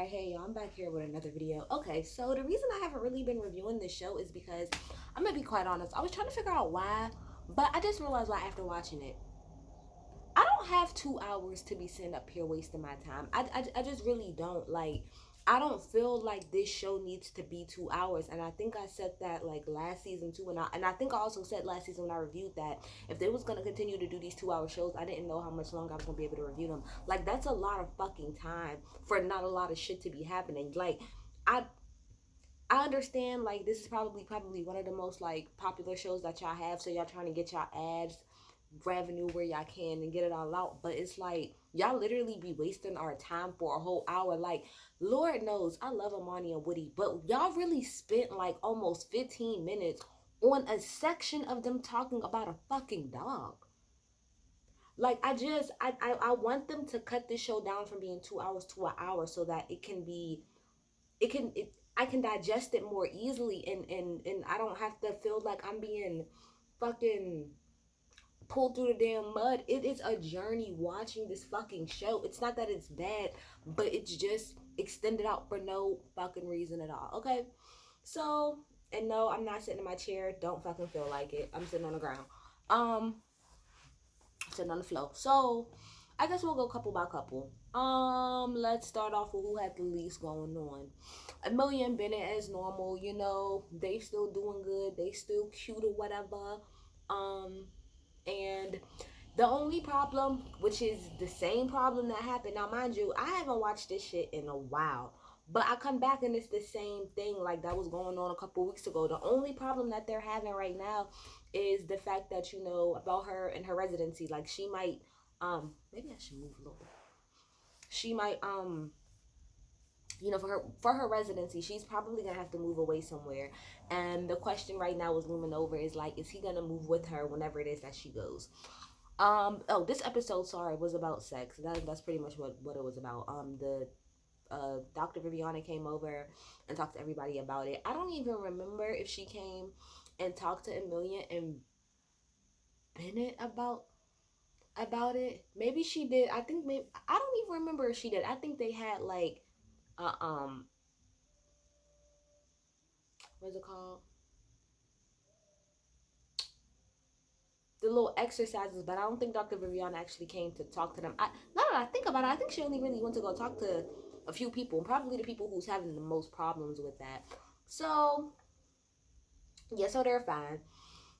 Alright, hey, I'm back here with another video. Okay, so the reason I haven't really been reviewing this show is because, I'm gonna be quite honest, I was trying to figure out why, but I just realized why after watching it. I don't have 2 hours to be sitting up here wasting my time. I just really don't. Like, I don't feel like this show needs to be 2 hours. And I think I said that like last season too. And I think I also said last season when I reviewed that if they was gonna continue to do these 2 hour shows, I didn't know how much longer I was gonna be able to review them. Like, that's a lot of fucking time for not a lot of shit to be happening. Like, I I understand like this is probably one of the most like popular shows that y'all have, so y'all trying to get y'all ads revenue where y'all can and get it all out. But it's like y'all literally be wasting our time for a whole hour. Like, Lord knows I love Amani and Woody, but y'all really spent like almost 15 minutes on a section of them talking about a fucking dog. Like, I want them to cut this show down from being 2 hours to an hour so that I can digest it more easily, and I don't have to feel like I'm being fucking pulled through the damn mud. It is a journey watching this fucking show. It's not that it's bad, but it's just extended out for no fucking reason at all. Okay? So, and no, I'm not sitting in my chair. Don't fucking feel like it. I'm sitting on the ground. Um, Sitting on the floor. So, I guess we'll go couple by couple. Let's start off with who had the least going on. Amelia and Bennett as normal, you know, they still doing good, they still cute or whatever. And the only problem, which is the same problem that happened, now mind you, I haven't watched this shit in a while, but I come back and it's the same thing like that was going on a couple weeks ago. The only problem that they're having right now is the fact that, you know, about her and her residency. Like, she might, maybe I should move a little bit. She might, you know, for her residency, she's probably gonna have to move away somewhere. And the question right now is looming over is like, is he gonna move with her whenever it is that she goes? Oh, this episode, sorry, was about sex. That's pretty much what it was about. The Dr. Viviana came over and talked to everybody about it. I don't even remember if she came and talked to Amelia and Bennett about it. Maybe she did. I think maybe I don't even remember if she did. I think they had like uh um what's it called? The little exercises, but I don't think Dr. Viviana actually came to talk to them. Now that I think about it, I think she only really went to go talk to a few people, probably the people who's having the most problems with that. So yeah, so they're fine.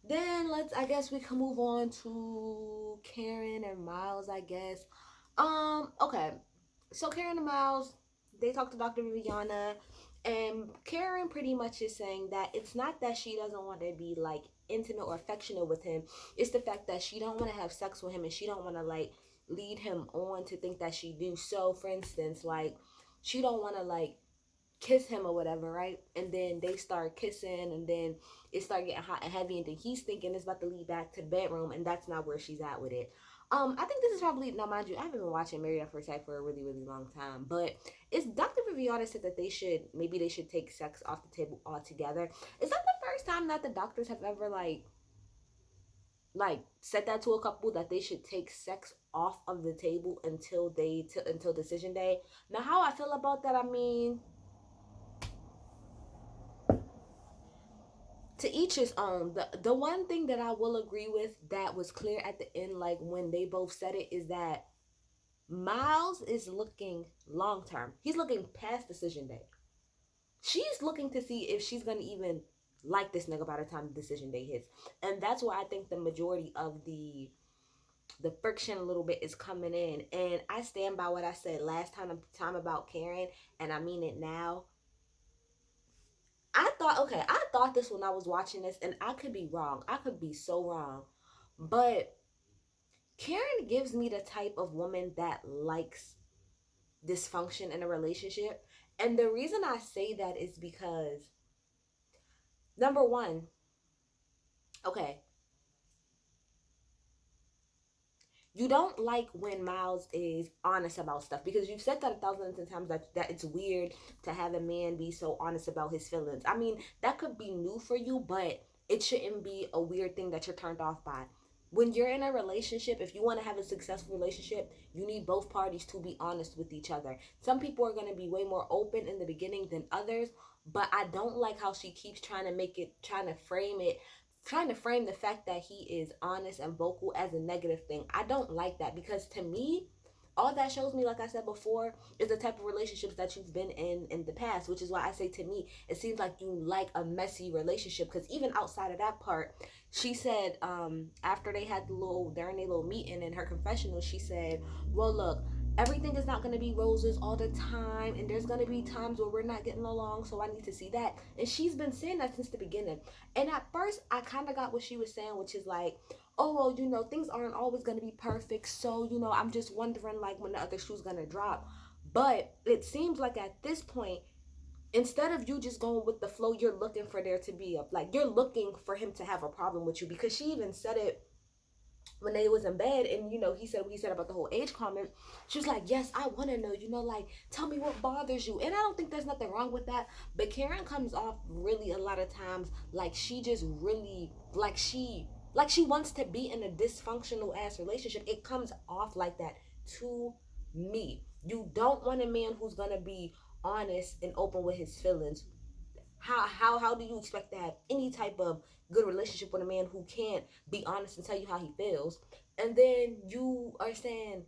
Then I guess we can move on to Karen and Miles, I guess. Okay. So Karen and Miles, they talked to Dr. Viviana, and Karen pretty much is saying that it's not that she doesn't want to be like intimate or affectionate with him. It's the fact that she don't want to have sex with him, and she don't want to like lead him on to think that she do. So for instance, like, she don't want to like kiss him or whatever, right? And then they start kissing, and then it start getting hot and heavy, and then he's thinking it's about to lead back to the bedroom, and that's not where she's at with it. I think this is probably, now mind you, I haven't been watching Married at First Sight for a really, really long time, but it's Dr. Viviana said that maybe they should take sex off the table altogether. Is that the first time that the doctors have ever like said that to a couple, that they should take sex off of the table until decision day? Now, how I feel about that, I mean, to each his own. The one thing that I will agree with that was clear at the end, like when they both said it, is that Miles is looking long term. He's looking past decision day. She's looking to see if she's gonna even like this nigga by the time the decision day hits. And that's why I think the majority of the friction a little bit is coming in. And I stand by what I said last time about Karen, and I mean it now. I thought this when I was watching this, and I could be wrong. I could be so wrong. But Karen gives me the type of woman that likes dysfunction in a relationship. And the reason I say that is because, number one, okay, you don't like when Miles is honest about stuff, because you've said that 1,000 times that it's weird to have a man be so honest about his feelings. I mean, that could be new for you, but it shouldn't be a weird thing that you're turned off by. when you're in a relationship, if you want to have a successful relationship, you need both parties to be honest with each other. Some people are going to be way more open in the beginning than others, but I don't like how she keeps trying to frame the fact that he is honest and vocal as a negative thing. I don't like that, because to me, all that shows me, like I said before, is the type of relationships that you've been in the past, which is why I say, to me, it seems like you like a messy relationship. Because even outside of that part, she said, after they had during their little meeting in her confessional, she said, well, look, everything is not going to be roses all the time, and there's going to be times where we're not getting along, so I need to see that. And she's been saying that since the beginning. And at first, I kind of got what she was saying, which is like, oh, well, things aren't always going to be perfect, so, I'm just wondering, like, when the other shoe's going to drop. But it seems like at this point, instead of you just going with the flow, you're looking for there to be you're looking for him to have a problem with you, because she even said it when they was in bed, and he said what he said about the whole age comment. She was like, yes, I want to know, like, tell me what bothers you. And I don't think there's nothing wrong with that, but Karen comes off really a lot of times like she just really like she wants to be in a dysfunctional ass relationship. It comes off like that to me. You don't want a man who's gonna be honest and open with his feelings. How do you expect to have any type of good relationship with a man who can't be honest and tell you how he feels? And then you are saying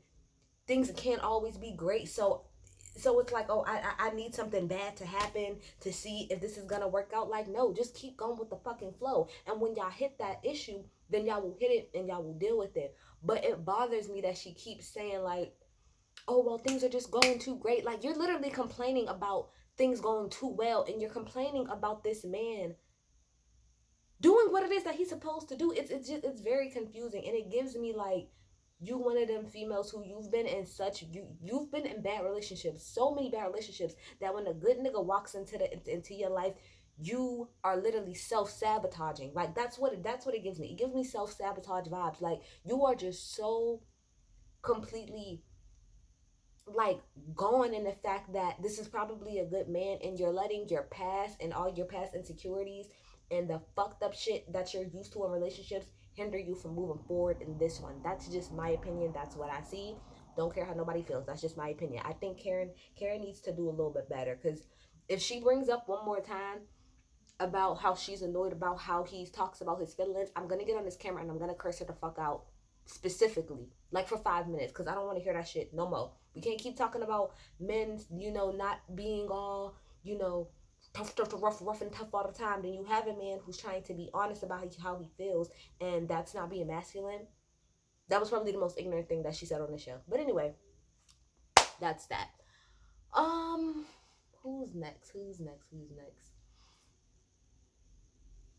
things can't always be great, so it's like, oh, I need something bad to happen to see if this is gonna work out. Like, no, just keep going with the fucking flow, and when y'all hit that issue, then y'all will hit it and y'all will deal with it. But it bothers me that she keeps saying, like, oh, well, things are just going too great. Like, you're literally complaining about things going too well, and you're complaining about this man doing what it is that he's supposed to do. It's very confusing, and it gives me like, you one of them females who you've been in bad relationships, so many bad relationships, that when a good nigga walks into your life, you are literally self-sabotaging. Like, that's what it gives me. It gives me self-sabotage vibes. Like, you are just so completely, like, going in the fact that this is probably a good man, and you're letting your past and all your past insecurities and the fucked up shit that you're used to in relationships hinder you from moving forward in this one. That's just my opinion. That's what I see. Don't care how nobody feels. That's just my opinion. I think Karen needs to do a little bit better, because if she brings up one more time about how she's annoyed about how he talks about his feelings, I'm gonna get on this camera and I'm gonna curse her the fuck out, specifically, like, for 5 minutes, because I don't want to hear that shit no more. We can't keep talking about men, not being all, tough, rough and tough all the time. Then you have a man who's trying to be honest about how he feels, and that's not being masculine. That was probably the most ignorant thing that she said on the show. But anyway, that's that. Who's next?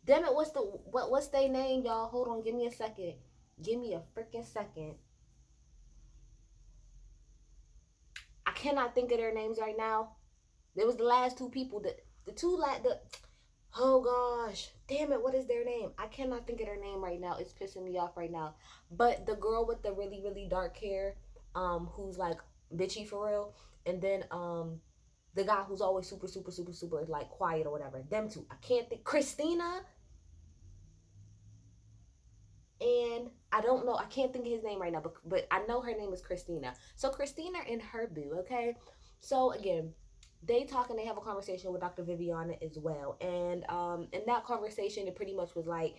Damn it, what's their name, y'all? Hold on, give me a second. Give me a freaking second. I cannot think of their names right now. There was the last two people, oh gosh, damn it, what is their name? I cannot think of their name right now. It's pissing me off right now. But the girl with the really, really dark hair, who's like bitchy for real, and then the guy who's always super, super, super, super like quiet or whatever. Them two. I can't think. Christina. And I don't know, I can't think of his name right now, but I know her name is Christina. So Christina and her boo, okay? So again, they talk and they have a conversation with Dr. Viviana as well. And in that conversation, it pretty much was like,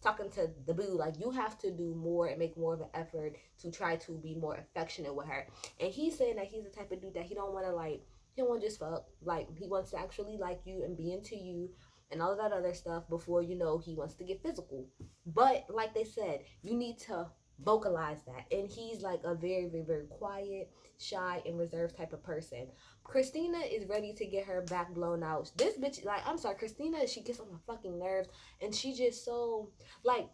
talking to the boo, like, you have to do more and make more of an effort to try to be more affectionate with her. And he's saying that he's the type of dude that he don't want to just fuck. Like, he wants to actually like you and be into you and all of that other stuff before, he wants to get physical. But like they said, you need to vocalize that. And he's like a very, very, very quiet, shy, and reserved type of person. Christina is ready to get her back blown out. This bitch, like, I'm sorry, Christina, she gets on my fucking nerves. And she just so, like,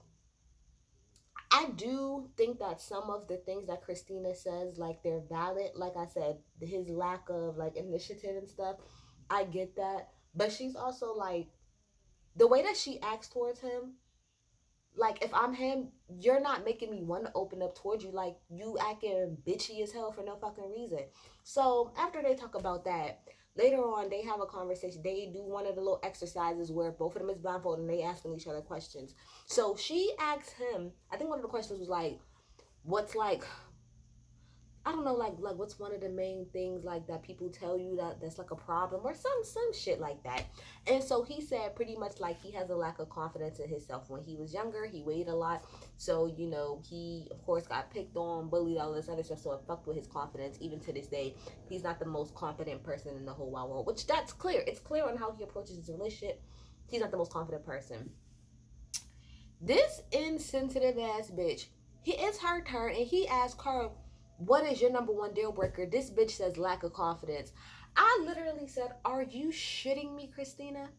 I do think that some of the things that Christina says, like, they're valid. Like I said, his lack of, like, initiative and stuff, I get that. But she's also, like, the way that she acts towards him, like, if I'm him, you're not making me want to open up towards you. Like, you acting bitchy as hell for no fucking reason. So after they talk about that, Later on, they have a conversation. They do one of the little exercises where both of them is blindfolded and they asking each other questions. So she asks him, I think one of the questions was like, what's like, I don't know, like what's one of the main things like that people tell you that's like a problem or some shit like that. And so he said pretty much like he has a lack of confidence in himself. When he was younger, he weighed a lot, so you know he of course got picked on, bullied, all this other stuff. So it fucked with his confidence. Even to this day, he's not the most confident person in the whole wide world. Which that's clear. It's clear on how he approaches his relationship. He's not the most confident person. This insensitive ass bitch. It's her turn, and he asked her, "What is your number one deal breaker?" This bitch says lack of confidence. I literally said, "Are you shitting me, Christina?"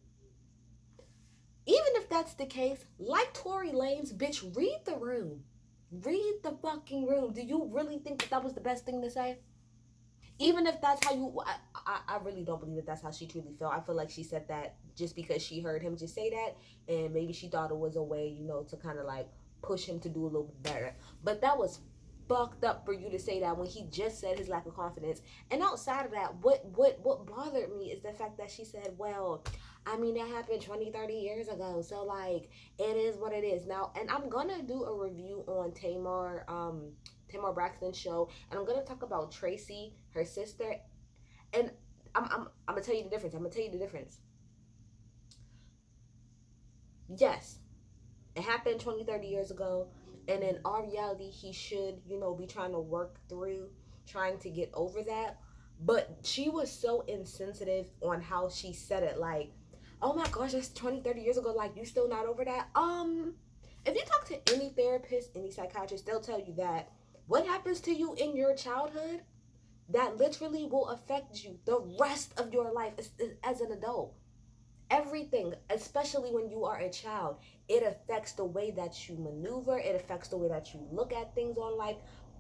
Even if that's the case, like Tory Lanez, bitch, read the room. Read the fucking room. Do you really think that was the best thing to say? Even if that's how you, I really don't believe that that's how she truly felt. I feel like she said that just because she heard him just say that, and maybe she thought it was a way, to kind of like push him to do a little bit better. But that was fucked up for you to say that when he just said his lack of confidence. And outside of that, what bothered me is the fact that she said, well, I mean, that happened 20, 30 years ago, so like it is what it is now. And I'm gonna do a review on Tamar Braxton's show, and I'm gonna talk about Tracy, her sister, and I'm gonna tell you the difference. I'm gonna tell you the difference. Yes, it happened 20, 30 years ago, and in our reality, he should, be trying to work through, trying to get over that. But she was so insensitive on how she said it, like, oh my gosh, that's 20, 30 years ago, like, you still not over that? If you talk to any therapist, any psychiatrist, they'll tell you that what happens to you in your childhood, that literally will affect you the rest of your life as an adult. Everything, especially when you are a child, it affects the way that you maneuver, it affects the way that you look at things on life.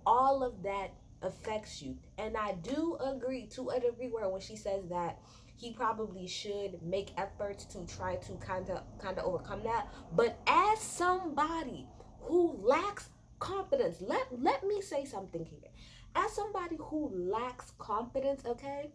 All of that affects you. And I do agree to a degree where when she says that he probably should make efforts to try to kind of overcome that. But as somebody who lacks confidence, let me say something here. As somebody who lacks confidence, okay,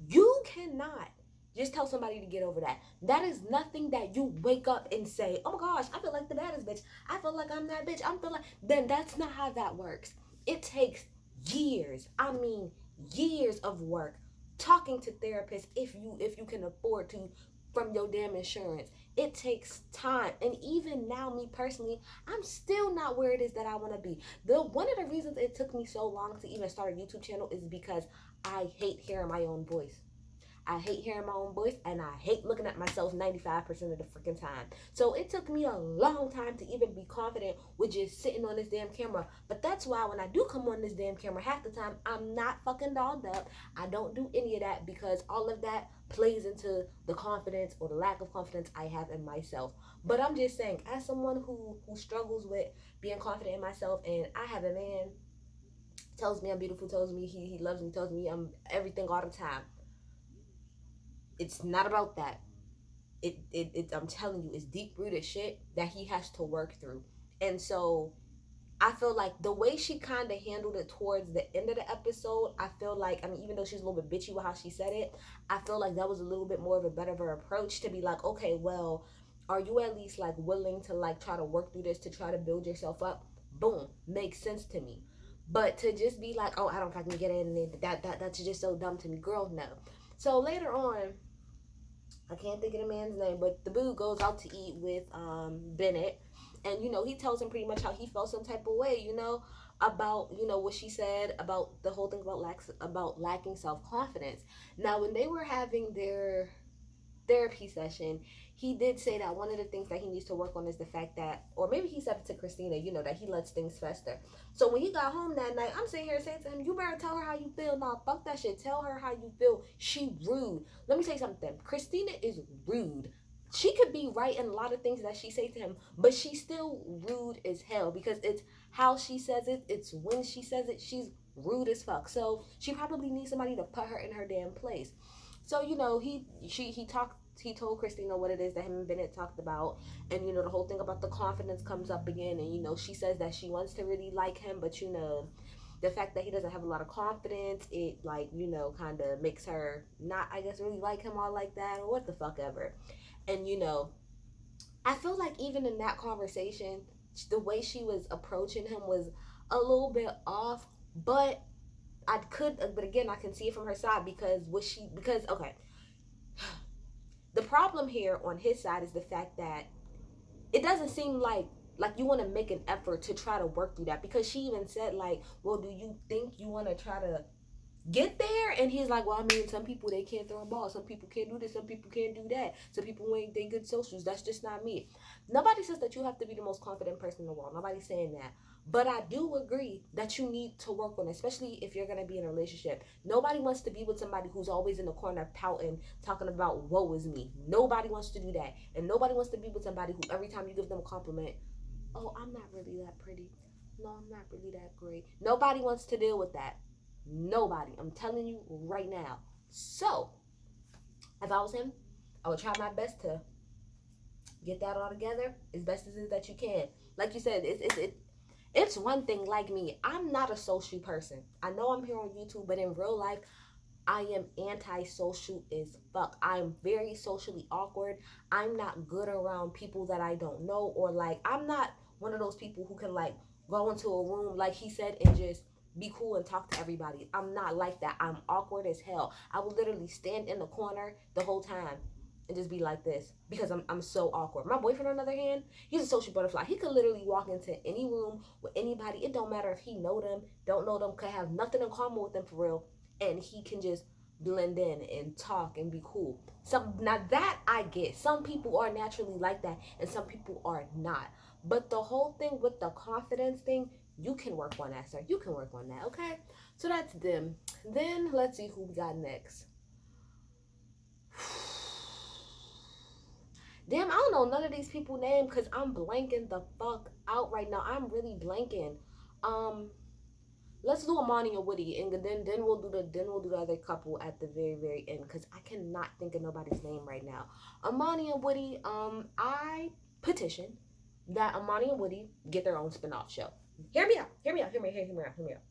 you cannot just tell somebody to get over that. That is nothing that you wake up and say, oh my gosh, I feel like the baddest bitch. I feel like I'm that bitch. I feel like, then that's not how that works. It takes years. I mean, years of work talking to therapists if you can afford to from your damn insurance. It takes time. And even now, me personally, I'm still not where it is that I want to be. One of the reasons it took me so long to even start a YouTube channel is because I hate hearing my own voice. I hate hearing my own voice, and I hate looking at myself 95% of the freaking time. So it took me a long time to even be confident with just sitting on this damn camera. But that's why when I do come on this damn camera, half the time I'm not fucking dolled up. I don't do any of that because all of that plays into the confidence or the lack of confidence I have in myself. But I'm just saying, as someone who struggles with being confident in myself, and I have a man tells me I'm beautiful, tells me he loves me, tells me I'm everything all the time. It's not about that. I'm telling you, it's deep rooted shit that he has to work through. And so I feel like the way she kind of handled it towards the end of the episode, I feel like, I mean, even though she's a little bit bitchy with how she said it, I feel like that was a little bit more of a better of approach to be like, okay, well, are you at least like willing to like try to work through this to try to build yourself up? Boom, makes sense to me. But to just be like, oh, I don't fucking get it, and that's just so dumb to me, girl, no. So later on, I can't think of the man's name, but the boo goes out to eat with Bennett, and he tells him pretty much how he felt some type of way, about what she said about the whole thing about lacking self confidence. Now, when they were having their therapy session, he did say that one of the things that he needs to work on is the fact that, or maybe he said it to Christina, that he lets things fester. So when he got home that night, I'm sitting here saying to him, you better tell her how you feel. Nah, fuck that shit. Tell her how you feel. She rude. Let me tell you something. Christina is rude. She could be right in a lot of things that she say to him, but she's still rude as hell because it's how she says it. It's when she says it. She's rude as fuck. So she probably needs somebody to put her in her damn place. So he told Christina what it is that him and Bennett talked about, and the whole thing about the confidence comes up again, and she says that she wants to really like him, but The fact that he doesn't have a lot of confidence, it like, you know, kind of makes her not, I guess, really like him all like that, or what the fuck ever. And you know, I feel like even in that conversation, the way she was approaching him was a little bit off, but but again, I can see it from her side because okay, the problem here on his side is the fact that it doesn't seem like you want to make an effort to try to work through that, because she even said like, well, do you think you want to try to get there? And he's like, well, I mean, some people, they can't throw a ball, some people can't do this, some people can't do that, some people ain't, they good socials, that's just not me. Nobody says that you have to be the most confident person in the world, nobody's saying that, but I do agree that you need to work on it, especially if you're going to be in a relationship. Nobody wants to be with somebody who's always in the corner pouting, talking about woe is me. Nobody wants to do that. And nobody wants to be with somebody who every time you give them a compliment, oh, I'm not really that pretty, no, I'm not really that great. Nobody wants to deal with that. Nobody. I'm telling you right now. So, if I was him, I would try my best to get that all together as best as it is that you can. Like you said, it's one thing. Like me, I'm not a social person. I know I'm here on YouTube, but in real life, I am anti-social as fuck. I'm very socially awkward. I'm not good around people that I don't know, or like, I'm not one of those people who can like go into a room, like he said, and just be cool and talk to everybody. I'm not like that. I'm awkward as hell. I will literally stand in the corner the whole time and just be like this because I'm so awkward. My boyfriend, on the other hand, he's a social butterfly. He could literally walk into any room with anybody. It don't matter if he know them, don't know them, could have nothing in common with them for real, and he can just blend in and talk and be cool. Some, now that I get. Some people are naturally like that and some people are not. But the whole thing with the confidence thing, you can work on that, sir. You can work on that, okay? So that's them. Then let's see who we got next. Damn, I don't know none of these people name because I'm blanking the fuck out right now. I'm really blanking. Um, let's do Amani and Woody, and then we'll do the other couple at the very end because I cannot think of nobody's name right now. Amani and Woody. I petition that Amani and Woody get their own spin-off show. Hear me out. Hear me out. Hear me out. Hear me out.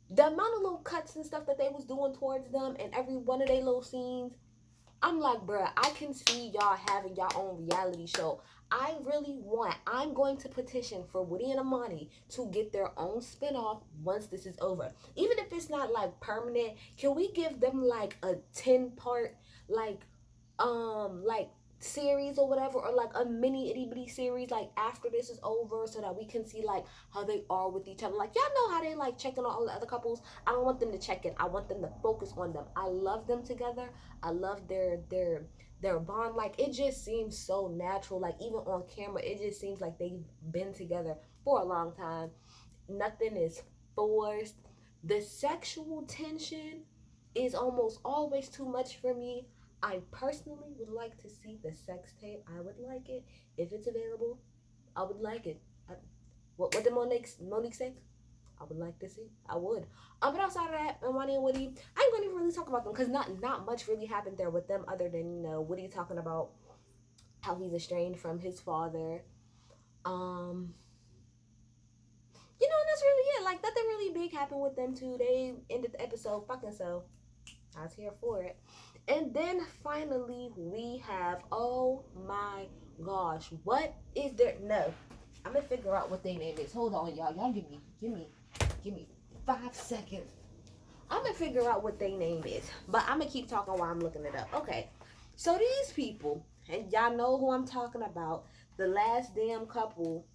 The amount of little cuts and stuff that they was doing towards them and every one of their little scenes, I'm like, bruh, I can see y'all having y'all own reality show. I'm going to petition for Woody and Amani to get their own spinoff once this is over. Even if it's not like permanent, can we give them like a 10-part, like series or whatever, or like a mini itty bitty series like after this is over, so that we can see like how they are with each other. Like, y'all know how they like checking on all the other couples. I don't want them to check in. I want them to focus on them. I love them together. I love their bond. Like, it just seems so natural. Like, even on camera, it just seems like they've been together for a long time. Nothing is forced. The sexual tension is almost always too much for me. I personally would like to see the sex tape. I would like it if it's available. I would like it. What did Monique say? I would like to see. I would. But outside of that, Amani and Woody, I ain't gonna even really talk about them because not much really happened there with them, other than, you know, Woody talking about how he's estranged from his father. You know, and that's really it. Like, nothing really big happened with them two. They ended the episode fucking, so I was here for it. And then finally we have, oh my gosh, what is there? No, I'm gonna figure out what their name is. Hold on, y'all. Y'all give me 5 seconds. I'm gonna figure out what their name is, but I'm gonna keep talking while I'm looking it up. Okay, so these people, and y'all know who I'm talking about. The last damn couple.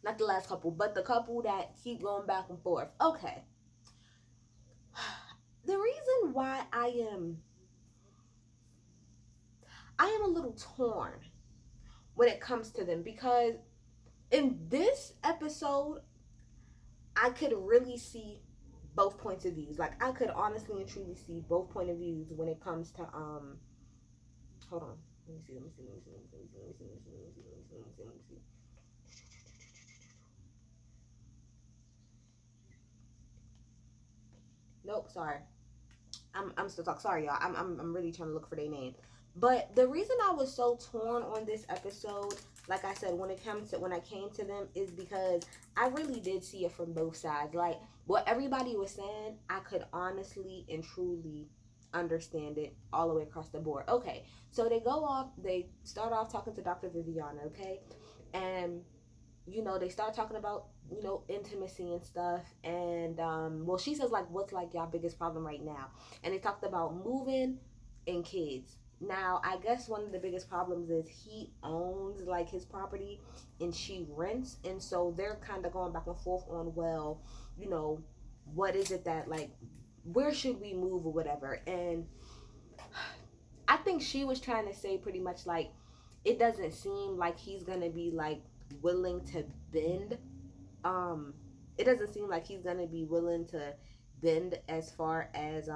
Not the last couple, but the couple that keep going back and forth. Okay. The reason why I am a little torn when it comes to them, because in this episode I could really see both points of views. Like, I could honestly and truly see both point of views when it comes to hold on. Let me see. Nope, sorry. I'm still talking. Sorry, y'all. I'm really trying to look for their name. But the reason I was so torn on this episode, like I said, when I came to them, is because I really did see it from both sides. Like what everybody was saying, I could honestly and truly understand it all the way across the board. Okay, so they start off talking to Dr. Viviana, okay? And they start talking about, intimacy and stuff. And well, she says like, what's like y'all biggest problem right now? And they talked about moving and kids. Now, I guess one of the biggest problems is he owns like his property and she rents. And so they're kind of going back and forth on, well, you know, what is it that like, where should we move or whatever. And I think she was trying to say pretty much like, it doesn't seem like he's gonna be like willing to bend. Um, it doesn't seem like he's gonna be willing to bend as far as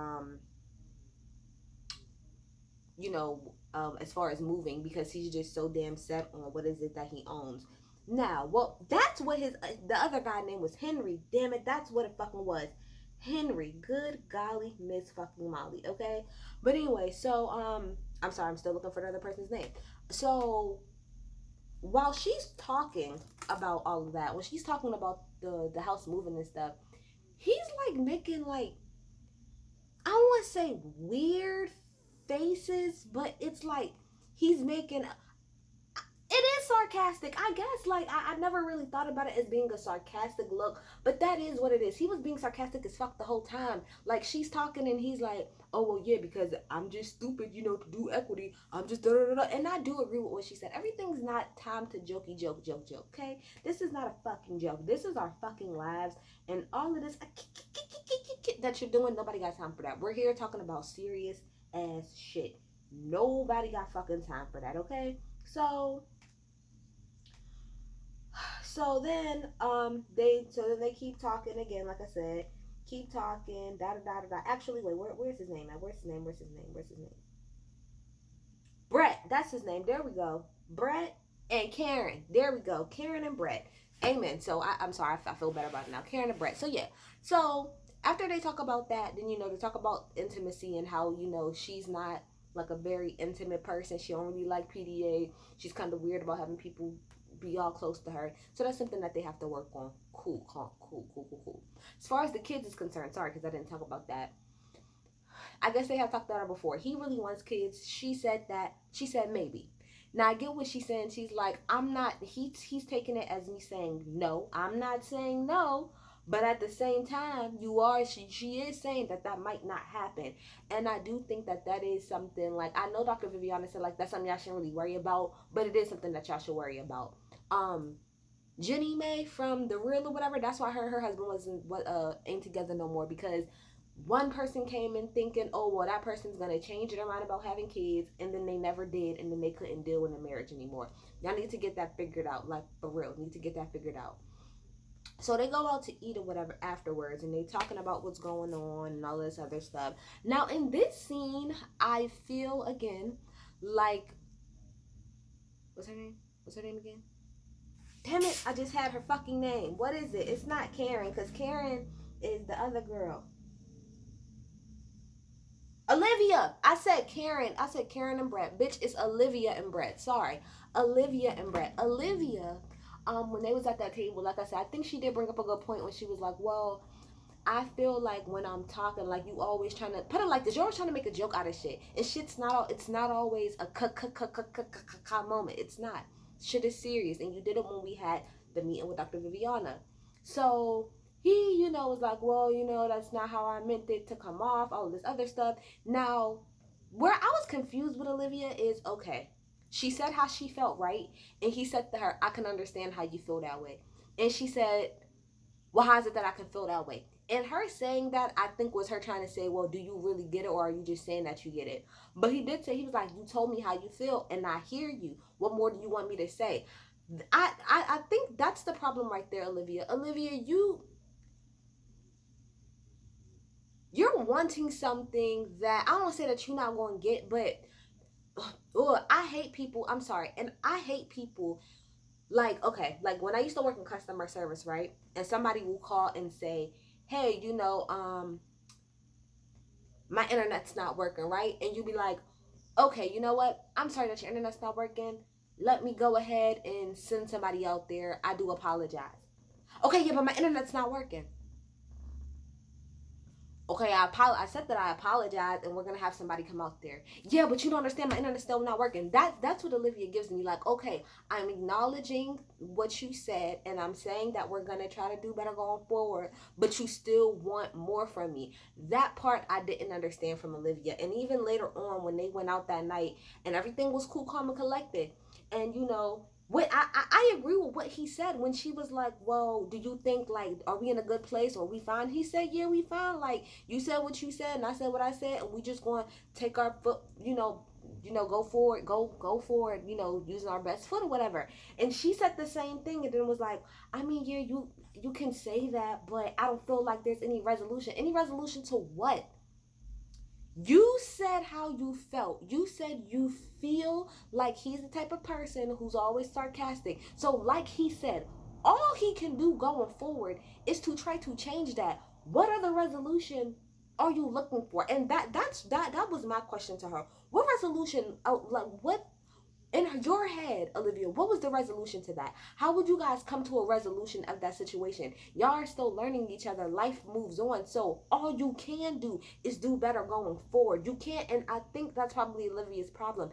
as far as moving, because he's just so damn set on what is it that he owns. Now, well, that's what his the other guy name was Henry. Damn it, that's what it fucking was. Henry. Good golly, Miss fucking Molly. Okay, but anyway, so I'm sorry, I'm still looking for the other person's name. So while she's talking about all of that, when she's talking about the house moving and stuff, he's like making like, I don't want to say weird faces, but it's like he's making, it is sarcastic, I guess. Like I never really thought about it as being a sarcastic look, but that is what it is. He was being sarcastic as fuck the whole time. Like she's talking and he's like, oh well, yeah, because I'm just stupid, to do equity. I'm just da da da. And I do agree with what she said. Everything's not time to jokey joke. Okay, this is not a fucking joke. This is our fucking lives, and all of this that you're doing. Nobody got time for that. We're here talking about serious ass shit. Nobody got fucking time for that. Okay, so then they keep talking again, like I said, keep talking, da da da da da. Actually, wait, where's his name? Where's his name? Brett, that's his name. There we go. Brett and Karen. There we go. Karen and Brett. Amen. So I'm sorry, I feel better about it now. Karen and Brett. So yeah. So after they talk about that, then they talk about intimacy and how she's not like a very intimate person. She don't really like PDA. She's kind of weird about having people be all close to her. So that's something that they have to work on. Cool. As far as the kids is concerned, sorry, because I didn't talk about that. I guess they have talked about her before. He really wants kids. She said that. She said maybe. Now I get what she's saying. She's like, I'm not. He's taking it as me saying no. I'm not saying no, but at the same time, you are. She is saying that might not happen, and I do think that is something. Like I know Dr. Viviana said like that's something y'all shouldn't really worry about, but it is something that y'all should worry about. Jenny Mae from The Real or whatever. That's why her husband ain't together no more, because one person came in thinking, oh well, that person's gonna change their mind about having kids, and then they never did, and then they couldn't deal with a marriage anymore. Y'all need to get that figured out, like for real. Need to get that figured out. So they go out to eat or whatever afterwards, and they talking about what's going on and all this other stuff. Now in this scene, I feel again like, what's her name? What's her name again? Damn it! I just had her fucking name. What is it? It's not Karen, because Karen is the other girl. Olivia. I said Karen. I said Karen and Brett. Bitch, it's Olivia and Brett. Sorry. Olivia and Brett. Olivia, when they was at that table, like I said, I think she did bring up a good point when she was like, well, I feel like when I'm talking, like you always trying to put it like this. You're always trying to make a joke out of shit, and shit's not all. It's not always a moment. It's not. Shit is serious, and you did it when we had the meeting with Dr. Viviana. So he, was like, well, that's not how I meant it to come off. All of this other stuff. Now, where I was confused with Olivia is, okay, she said how she felt, right? And he said to her, I can understand how you feel that way. And she said, well, how is it that I can feel that way? And her saying that, I think, was her trying to say, well, do you really get it, or are you just saying that you get it? But he did say, he was like, you told me how you feel, and I hear you. What more do you want me to say? I think that's the problem right there, Olivia. Olivia, you're wanting something that I don't want to say that you're not going to get, but I hate people. I'm sorry. And I hate people like, okay, like when I used to work in customer service, right? And somebody will call and say, hey, my internet's not working, right? And you'll be like, okay, you know what? I'm sorry that your internet's not working. let me go ahead and send somebody out there. I do apologize. Okay, yeah, but my internet's not working. Okay, I said that I apologize and we're gonna have somebody come out there. Yeah, but you don't understand, my internet's still not working. That's what Olivia gives me. Like, okay, I'm acknowledging what you said and I'm saying that we're gonna try to do better going forward, but you still want more from me. That part I didn't understand from Olivia. And even later on when they went out that night and everything was cool, calm, and collected, and you know, what I agree with what he said when she was like, well, do you think, like, are we in a good place or we fine? He said, yeah, we fine. Like, you said what you said and I said what I said, and we just going to take our foot, go forward, go forward, using our best foot or whatever. And she said the same thing and then was like, I mean, yeah, you can say that, but I don't feel like there's any resolution. Any resolution to what? You said how you felt. You said you feel like he's the type of person who's always sarcastic. So, like he said, all he can do going forward is to try to change that. What other resolution are you looking for? And that was my question to her. What resolution? Like, what in your head, Olivia, what was the resolution to that? How would you guys come to a resolution of that situation? Y'all are still learning each other. Life moves on. So all you can do is do better going forward. You can't, and I think that's probably Olivia's problem.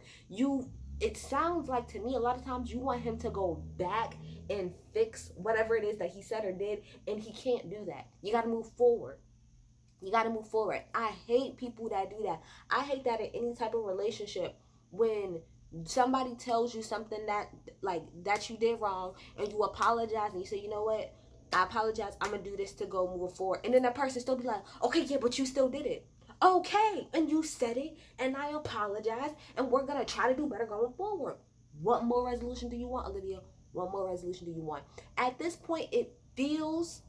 It sounds like to me a lot of times you want him to go back and fix whatever it is that he said or did, and he can't do that. You got to move forward. You got to move forward. I hate people that do that. I hate that in any type of relationship when somebody tells you something that you did wrong and you apologize and you say, you know what, I apologize, I'm gonna do this to go move forward, and then that person still be like, okay, yeah, but you still did it. Okay, and you said it and I apologize and we're gonna try to do better going forward. What more resolution do you want, Olivia? What more resolution do you want? At this point, it feels,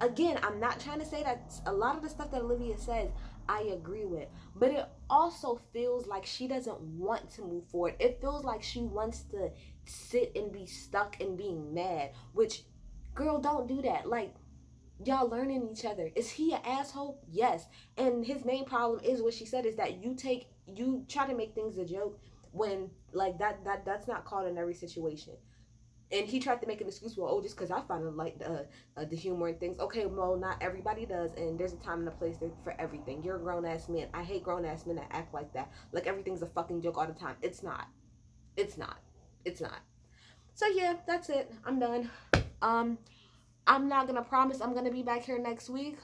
again, I'm not trying to say that a lot of the stuff that Olivia says I agree with, but it also feels like she doesn't want to move forward. It feels like she wants to sit and be stuck and being mad, which, girl, don't do that. Like, y'all learning each other. Is he an asshole? Yes. And his main problem is what she said, is that you try to make things a joke when, like, that's not called in every situation. And he tried to make an excuse, well, oh, just because I find like the humor and things. Okay, well, not everybody does, and there's a time and a place there for everything. You're a grown ass man. I hate grown ass men that act like that, like everything's a fucking joke all the time. It's not. It's not. It's not. So yeah, that's it. I'm done. Um, I'm not gonna promise I'm gonna be back here next week.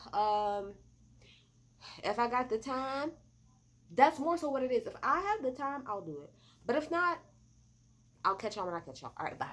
If I got the time, that's more so what it is. If I have the time, I'll do it. But if not, I'll catch y'all when I catch y'all. All right, bye.